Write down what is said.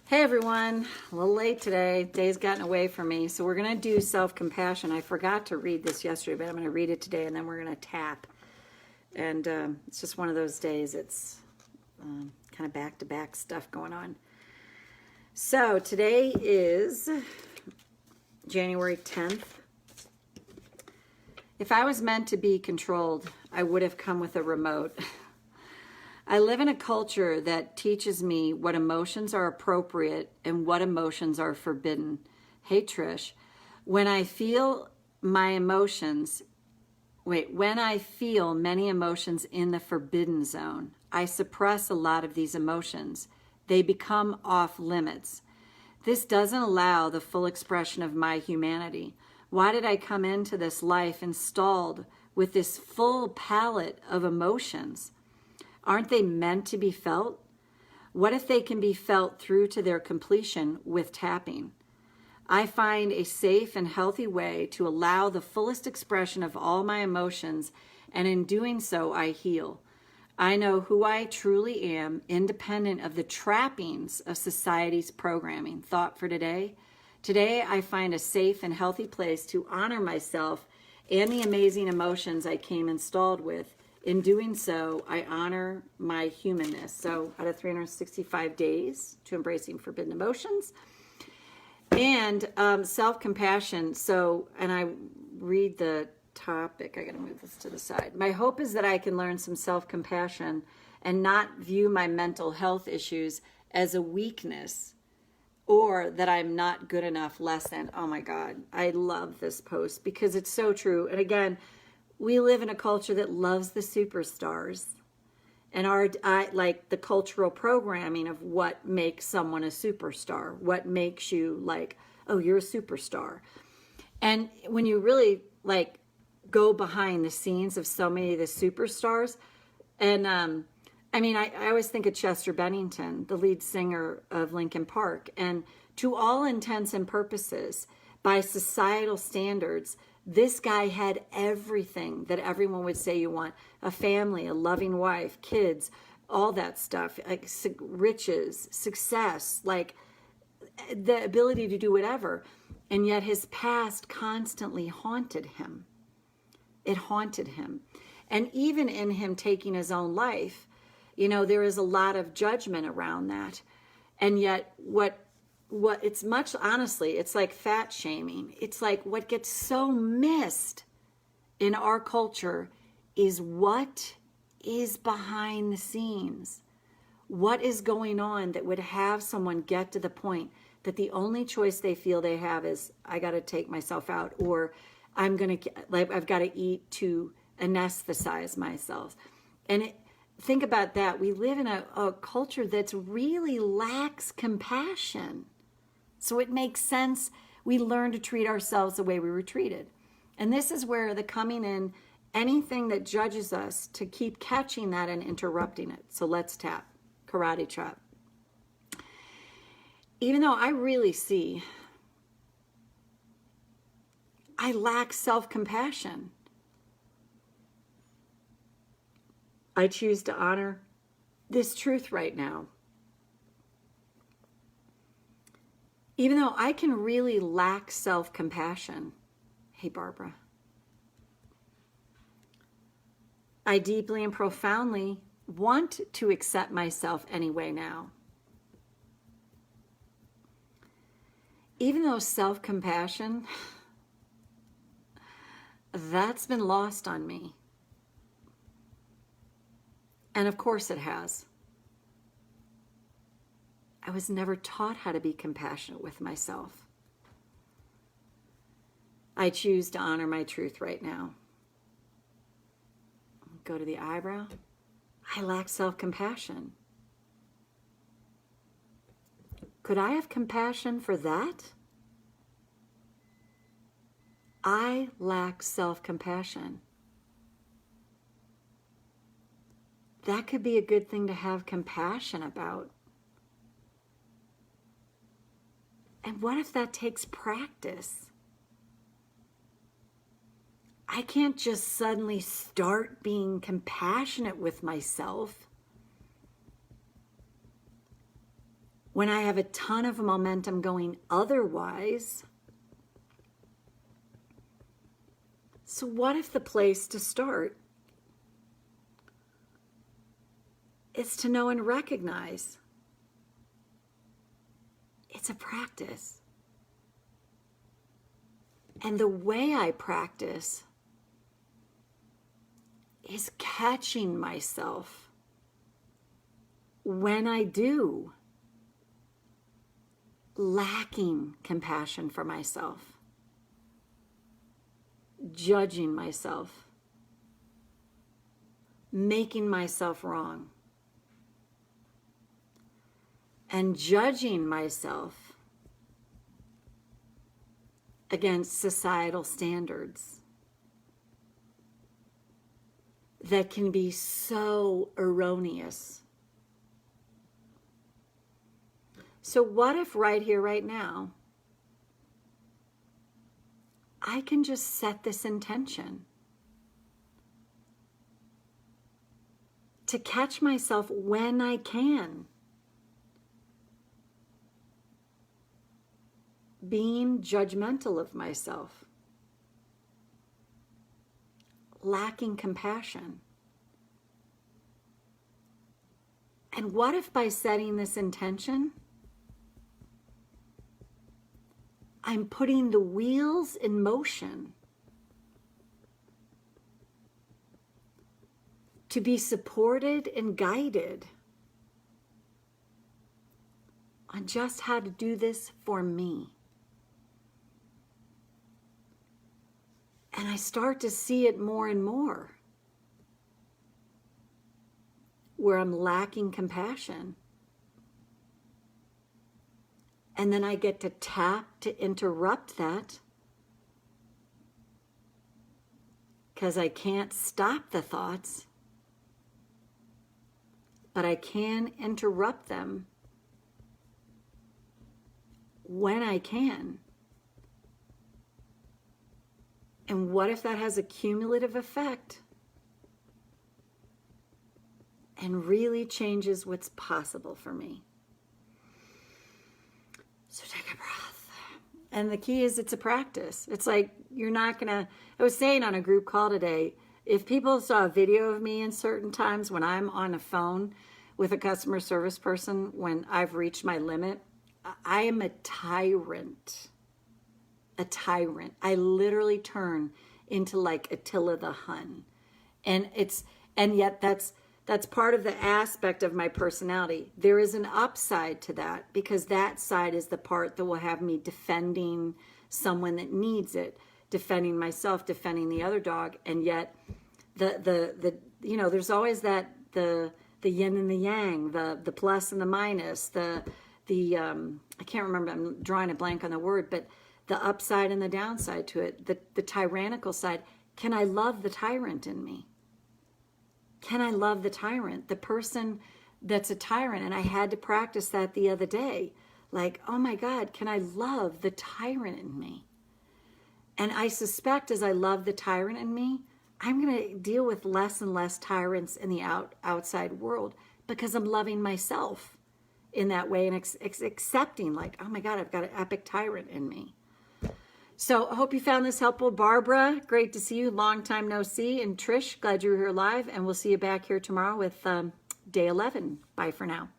Hey everyone, a little late today. Day's gotten away from me. So we're going to do self-compassion. I forgot to read this yesterday, but I'm going to read it today and then we're going to tap. And it's just one of those days. It's kind of back-to-back stuff going on. So today is January 10th. If I was meant to be controlled, I would have come with a remote. I live in a culture that teaches me what emotions are appropriate and what emotions are forbidden. Hey, Trish, when I feel many emotions in the forbidden zone, I suppress a lot of these emotions. They become off limits. This doesn't allow the full expression of my humanity. Why did I come into this life installed with this full palette of emotions? Aren't they meant to be felt? What if they can be felt through to their completion with tapping? I find a safe and healthy way to allow the fullest expression of all my emotions, and in doing so, I heal. I know who I truly am, independent of the trappings of society's programming. Thought for today? Today, I find a safe and healthy place to honor myself and the amazing emotions I came installed with. In doing so, I honor my humanness. So out of 365 days to embracing forbidden emotions and self-compassion. So, and I read the topic. I got to move this to the side. My hope is that I can learn some self-compassion and not view my mental health issues as a weakness or that I'm not good enough, less than. Oh my God, I love this post because it's so true. And again, we live in a culture that loves the superstars and like the cultural programming of what makes someone a superstar, what makes you like, oh, you're a superstar. And when you really like go behind the scenes of so many of the superstars, and I mean, I always think of Chester Bennington, the lead singer of Linkin Park, and to all intents and purposes, by societal standards, this guy had everything that everyone would say you want. A family, a loving wife, kids, all that stuff, like riches, success, like the ability to do whatever. And yet his past constantly haunted him. It haunted him. And even in him taking his own life, you know, there is a lot of judgment around that. And yet what it's much, honestly, it's like fat shaming. It's like what gets so missed in our culture is what is behind the scenes. What is going on that would have someone get to the point that the only choice they feel they have is, I got to take myself out, or I've got to eat to anesthetize myself. And think about that. We live in a culture that's really lacks compassion. So it makes sense we learn to treat ourselves the way we were treated. And this is where the coming in, anything that judges us, to keep catching that and interrupting it. So let's tap, karate chop. Even though I really see I lack self-compassion, I choose to honor this truth right now. Even though I can really lack self-compassion, hey Barbara, I deeply and profoundly want to accept myself anyway now. Even though self-compassion, that's been lost on me. And of course it has. I was never taught how to be compassionate with myself. I choose to honor my truth right now. Go to the eyebrow. I lack self-compassion. Could I have compassion for that? I lack self-compassion. That could be a good thing to have compassion about. And what if that takes practice? I can't just suddenly start being compassionate with myself. when I have a ton of momentum going otherwise. So what if the place to start is to know and recognize it's a practice. And the way I practice is catching myself when I do lacking compassion for myself, judging myself, making myself wrong, and judging myself against societal standards that can be so erroneous. So what if right here, right now, I can just set this intention to catch myself when I can, being judgmental of myself, lacking compassion. And what if by setting this intention, I'm putting the wheels in motion to be supported and guided on just how to do this for me. And I start to see it more and more, where I'm lacking compassion. And then I get to tap to interrupt that, because I can't stop the thoughts, but I can interrupt them when I can. And what if that has a cumulative effect and really changes what's possible for me? So take a breath. And the key is it's a practice. It's like you're not going to, I was saying on a group call today, if people saw a video of me in certain times when I'm on a phone with a customer service person, when I've reached my limit, I am a tyrant. A tyrant. I literally turn into like Attila the Hun. And yet that's part of the aspect of my personality. There is an upside to that, because that side is the part that will have me defending someone that needs it, defending myself, defending the other dog. And yet the there's always that the yin and the yang, the plus and the minus, I can't remember, I'm drawing a blank on the word, but the upside and the downside to it, the tyrannical side. Can I love the tyrant in me? Can I love the tyrant, the person that's a tyrant? And I had to practice that the other day. Like, oh my God, can I love the tyrant in me? And I suspect as I love the tyrant in me, I'm going to deal with less and less tyrants in the outside world, because I'm loving myself in that way and accepting, like, oh my God, I've got an epic tyrant in me. So I hope you found this helpful. Barbara, great to see you. Long time no see. And Trish, glad you were here live. And we'll see you back here tomorrow with day 11. Bye for now.